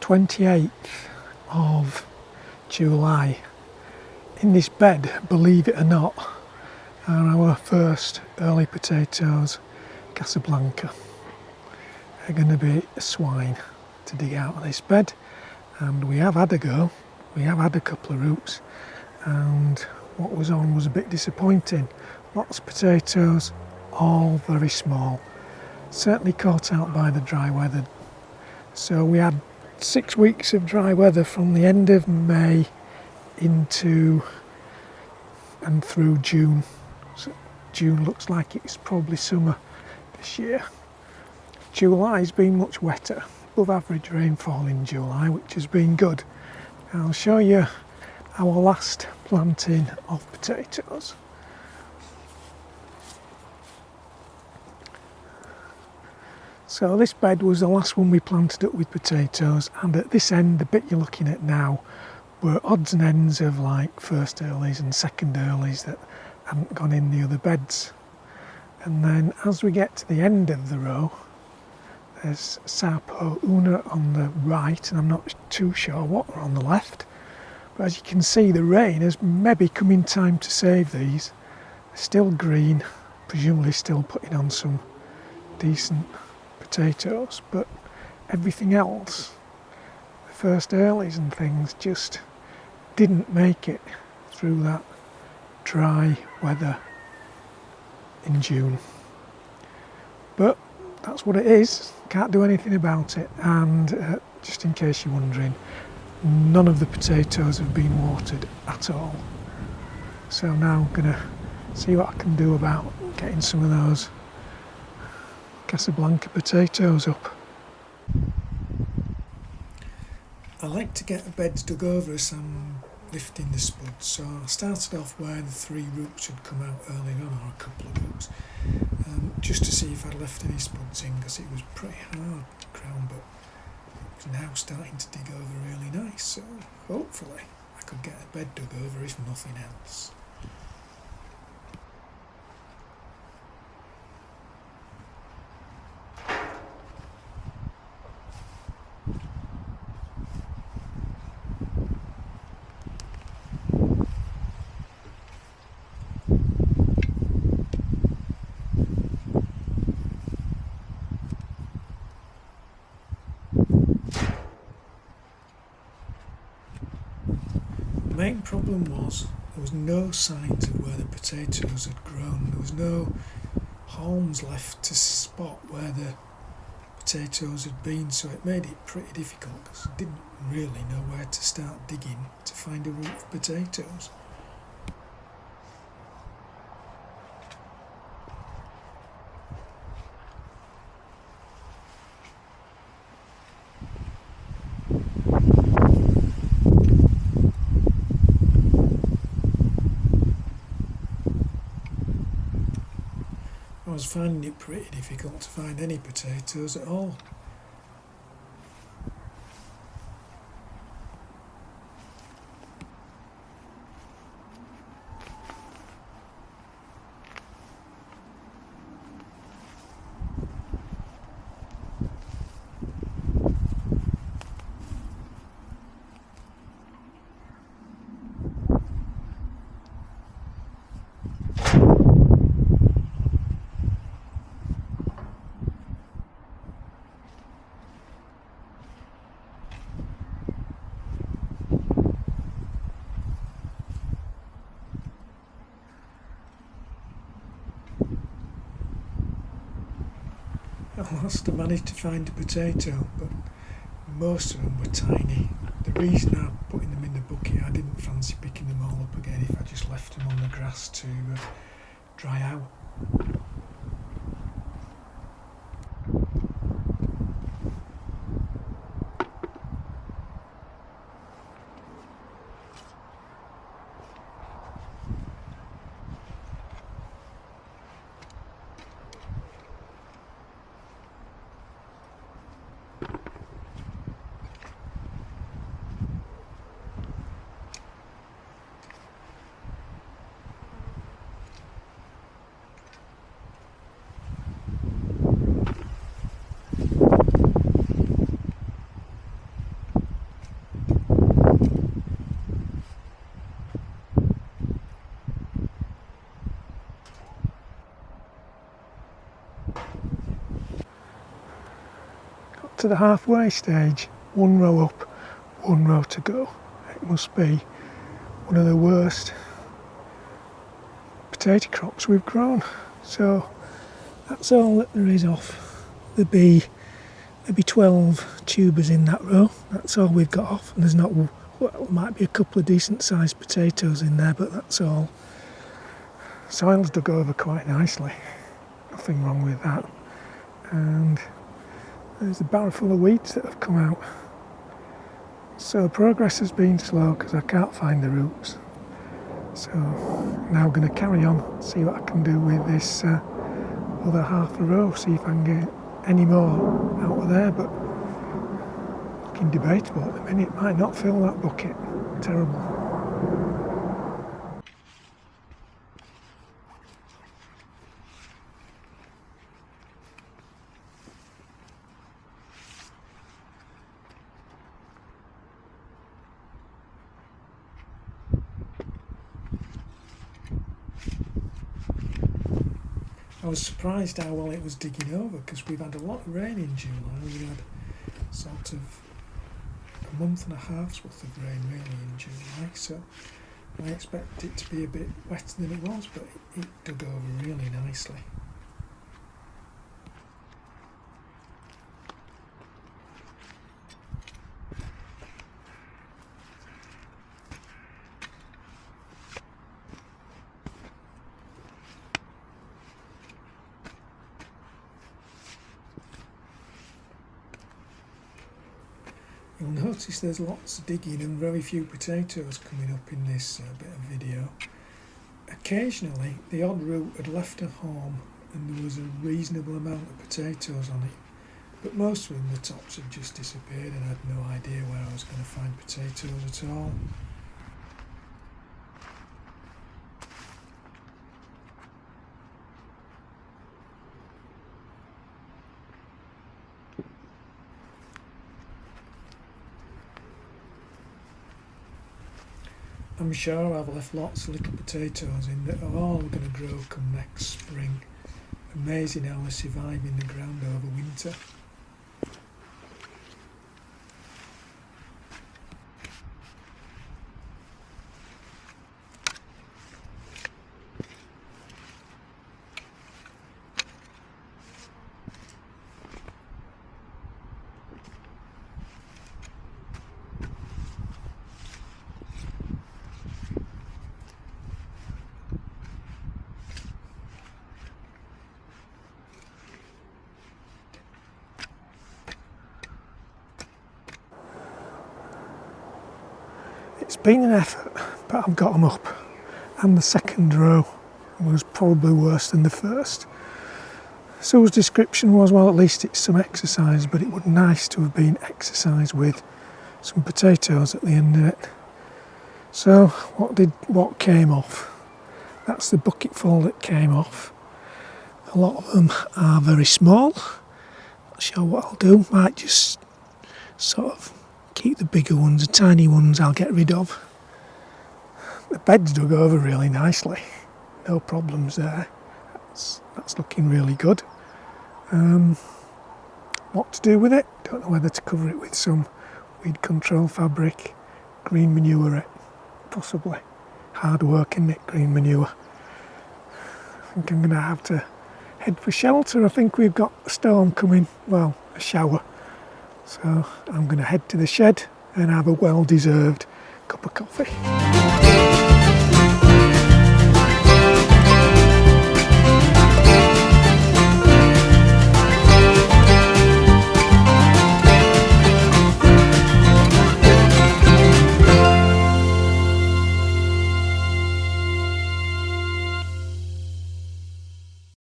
28th of July. In this bed, believe it or not, are our first early potatoes, Casablanca. They're going to be a swine to dig out of this bed, and we have had a go. We have had a couple of roots, and what was on was a bit disappointing. Lots of potatoes, all very small. Certainly caught out by the dry weather. So we had 6 weeks of dry weather from the end of May into and through June. So June looks like it's probably summer this year. July's been much wetter, above average rainfall in July, which has been good. I'll show you our last planting of potatoes. So this bed was the last one we planted up with potatoes, and at this end, the bit you're looking at now, were odds and ends of like first earlies and second earlies that hadn't gone in the other beds. And then as we get to the end of the row, there's Sapo Una on the right, and I'm not too sure what are on the left. But as you can see, the rain has maybe come in time to save these. They're still green, presumably still putting on some decent potatoes, but everything else, the first earlies and things, just didn't make it through that dry weather in June. But that's what it is, can't do anything about it. And just in case you're wondering, none of the potatoes have been watered at all. So now I'm going to see what I can do about getting some of those Casablanca potatoes up. I like to get the beds dug over as I'm lifting the spuds, so I started off where the 3 roots had come out earlier on, or a couple of roots, just to see if I'd left any spuds in, because it was pretty hard ground, but it's now starting to dig over really nice, so hopefully I could get a bed dug over if nothing else. The main problem was there was no signs of where the potatoes had grown. There was no haulms left to spot where the potatoes had been, so it made it pretty difficult because I didn't really know where to start digging to find a root of potatoes. I was finding it pretty difficult to find any potatoes at all. At last I managed to find a potato, but most of them were tiny. The reason I'm putting them in the bucket, I didn't fancy picking them all up again if I just left them on the grass to dry out. to the halfway stage, one row up, one row to go. It must be one of the worst potato crops we've grown. So that's all that there is off. There'll be maybe 12 tubers in that row. That's all we've got off, and there's not, well, might be a couple of decent sized potatoes in there, but that's all. Soil's dug over quite nicely, nothing wrong with that. And there's a barrow full of weeds that have come out. So progress has been slow because I can't find the roots. So now I'm going to carry on, see what I can do with this other half a row, see if I can get any more out of there, but looking debatable at the minute. Might not fill that bucket. Terrible. I was surprised how well it was digging over, because we've had a lot of rain in July. We had sort of a month and a half's worth of rain really in July, so I expected it to be a bit wetter than it was, but it dug over really nicely. You'll notice there's lots of digging and very few potatoes coming up in this bit of video. Occasionally the odd root had left a home and there was a reasonable amount of potatoes on it, but most of them, the tops had just disappeared and I had no idea where I was going to find potatoes at all. I'm sure I've left lots of little potatoes in that are all going to grow come next spring. Amazing how they survive in the ground over winter. It's been an effort, but I've got them up, and the second row was probably worse than the first. Sue's description was, well, at least it's some exercise, but it would be nice to have been exercise with some potatoes at the end of it. So what came off? That's the bucketful that came off. A lot of them are very small. Not sure what I'll do, might just sort of keep the bigger ones, the tiny ones I'll get rid of. The bed's dug over really nicely, no problems there. That's looking really good. What to do with it? Don't know whether to cover it with some weed control fabric, green manure, possibly. Hard work, isn't it, green manure? I think I'm going to have to head for shelter. I think we've got a storm coming, well, a shower. So I'm going to head to the shed and have a well-deserved cup of coffee.